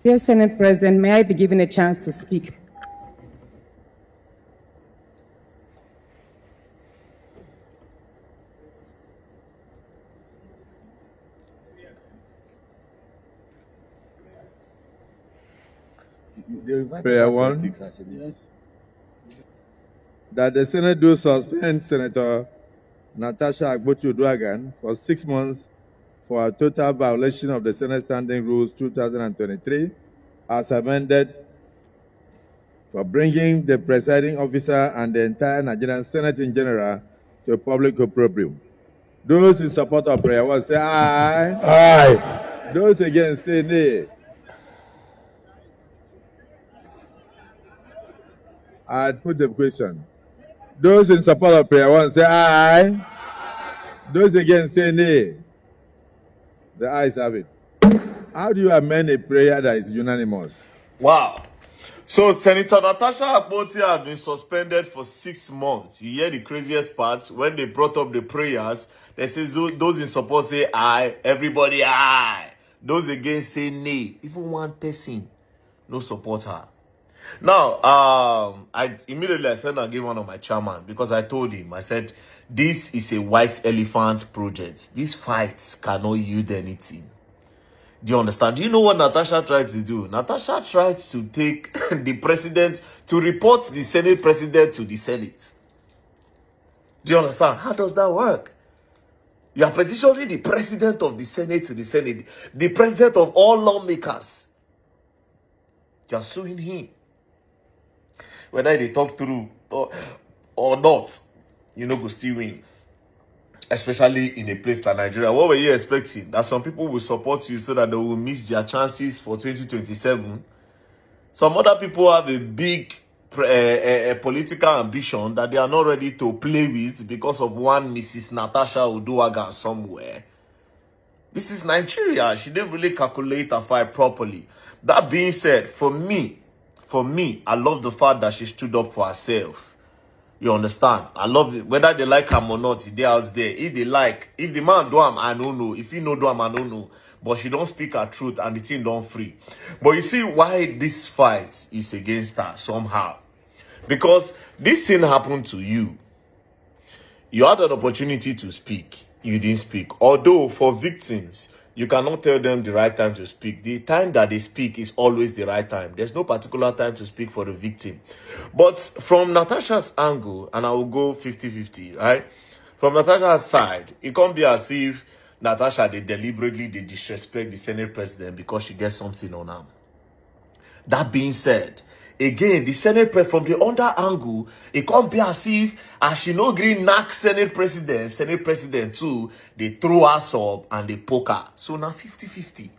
Dear Senate President, may I be given a chance to speak? Prayer one. Yes. That the Senate do suspend Senator Natasha Agbotu-Uduaghan for 6 months for a total violation of the Senate Standing Rules 2023 as amended for bringing the presiding officer and the entire Nigerian Senate in general to public opprobrium. Those in support of prayer one say aye. Aye. Those against say nay. I put the question. Those in support of prayer one say aye. Those against say nay. The ayes have it. How do you amend a prayer that is unanimous? Wow. So Senator Natasha Akpoti has been suspended for 6 months. You hear the craziest parts? When they brought up the prayers, they say those in support say aye, everybody aye. Those against say nay. Even one person no support her. Now, I immediately sent and gave one of my chairman because I told him, I said, this is a white elephant project. These fights cannot yield anything. Do you understand? Do you know what Natasha tried to do? Natasha tried to take the president, to report the Senate president to the Senate. Do you understand? How does that work? You are petitioning the president of the Senate to the Senate, the president of all lawmakers. You are suing him. Whether they talk through or not, you know, go still win. Especially in a place like Nigeria. What were you expecting? That some people will support you so that they will miss their chances for 2027? Some other people have a big political ambition that they are not ready to play with because of one Mrs. Natasha Uduaghan somewhere. This is Nigeria. She didn't really calculate her fight properly. That being said, for me, I love the fact that she stood up for herself. You understand? I love it. Whether they like him or not, they out there. If they like, if the man do him, I don't know. If he no do him, I don't know. But she don't speak her truth and the thing don't free. But you see why this fight is against her somehow. Because this thing happened to you. You had an opportunity to speak. You didn't speak. Although for victims, you cannot tell them the right time to speak. The time that they speak is always the right time. There's no particular time to speak for the victim. But from Natasha's angle, and I will go 50-50, right? From Natasha's side, it can't be as if Natasha, they deliberately disrespect the Senate president because she gets something on her. That being said, again, the Senate from the other angle, it can't be as if as she no green knock Senate president too, they throw us up and they poke her. So now 50-50.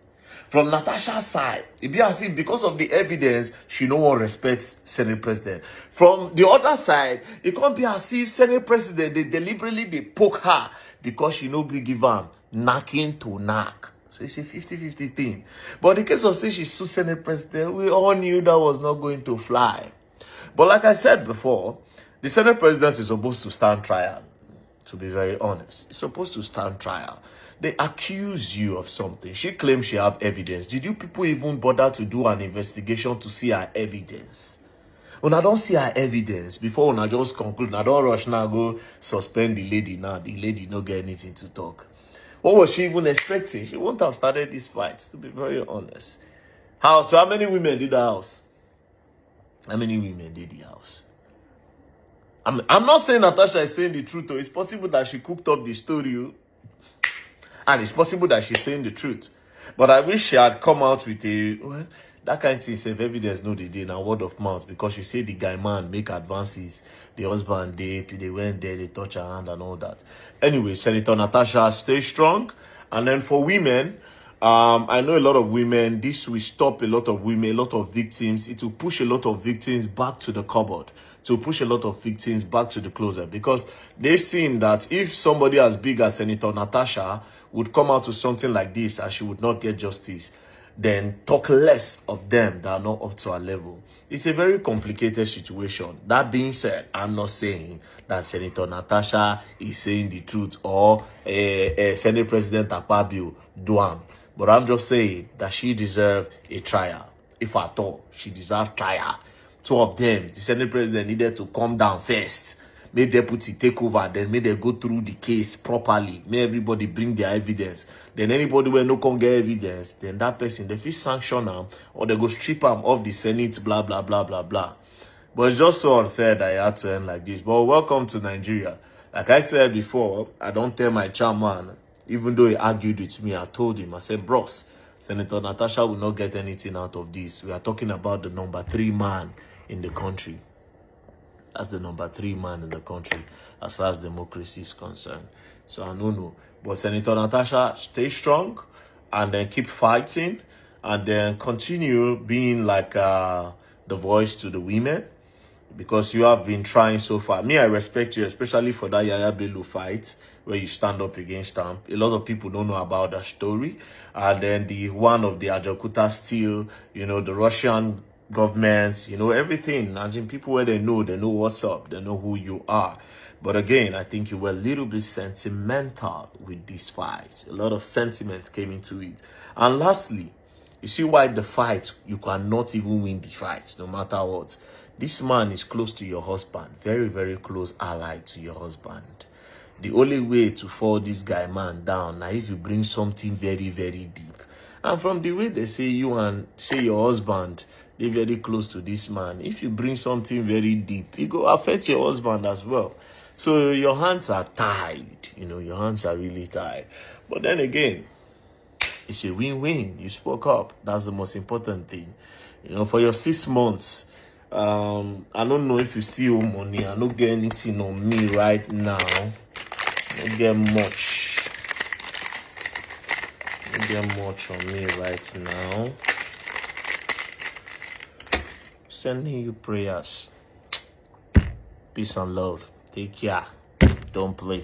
From Natasha's side, it be as if because of the evidence, she no one respects Senate president. From the other side, it can't be as if Senate president, they deliberately they poke her because she no give them knocking to knock. So it's a 50-50 thing. But in the case of say she's Senate president, we all knew that was not going to fly. But like I said before, the Senate president is supposed to stand trial. To be very honest, it's supposed to stand trial. They accuse you of something. She claims she have evidence. Did you people even bother to do an investigation to see her evidence? When I don't see her evidence, before when I just conclude, I don't rush now, go suspend the lady now. The lady don't get anything to talk. What was she even expecting? She wouldn't have started this fight, to be very honest. So how many women did the house? How many women did the house? I'm not saying Natasha is saying the truth. Though. It's possible that she cooked up the story. And it's possible that she's saying the truth. But I wish she had come out with that kind of thing. If evidence no they did now word of mouth, because she said the guy man make advances, the husband they went there, they touch her hand and all that. Anyway, Senator Natasha, stay strong. And then for women, I know a lot of women, this will stop a lot of women, a lot of victims. It will push a lot of victims back to the cupboard, to push a lot of victims back to the closet, because they've seen that if somebody as big as Senator Natasha would come out to something like this and she would not get justice, then talk less of them that are not up to her level. It's a very complicated situation. That being said, I'm not saying that Senator Natasha is saying the truth or Senate President Akpabio do am. But I'm just saying that she deserved a trial. If at all, she deserved trial. Two of them, the Senate president needed to calm down first. Make deputy take over, then make them go through the case properly. Make everybody bring their evidence. Then anybody where no can get evidence, then that person, they feel sanction them, or they go strip them off the Senate, blah, blah, blah, blah, blah. But it's just so unfair that it had to end like this. But welcome to Nigeria. Like I said before, I don't tell my chairman, even though he argued with me, I told him, I said, bros, Senator Natasha will not get anything out of this. We are talking about the number 3 man in the country. That's the number 3 man in the country as far as democracy is concerned. So I don't know. But Senator Natasha, stay strong and then keep fighting and then continue being like the voice to the women, because you have been trying so far. Me, I respect you, especially for that Yaya Bello fight where you stand up against them. A lot of people don't know about that story. And then the one of the Ajakuta steel, you know, the Russian government, you know, everything. I mean, people where they know what's up, they know who you are. But again, I think you were a little bit sentimental with this fight. A lot of sentiment came into it. And lastly, you see why the fight, you cannot even win the fight, no matter what. This man is close to your husband, very, very close ally to your husband. The only way to fall this guy, man, down, now if you bring something very, very deep. And from the way they say you and say your husband, they're very close to this man. If you bring something very deep, it go affect your husband as well. So your hands are tied, you know, your hands are really tied. But then again, it's a win-win. You spoke up. That's the most important thing. You know, for your 6 months, I don't know if you still owe money. I don't get anything on me right now. I don't get much. I don't get much on me right now. Sending you prayers. Peace and love. Take care. Don't play.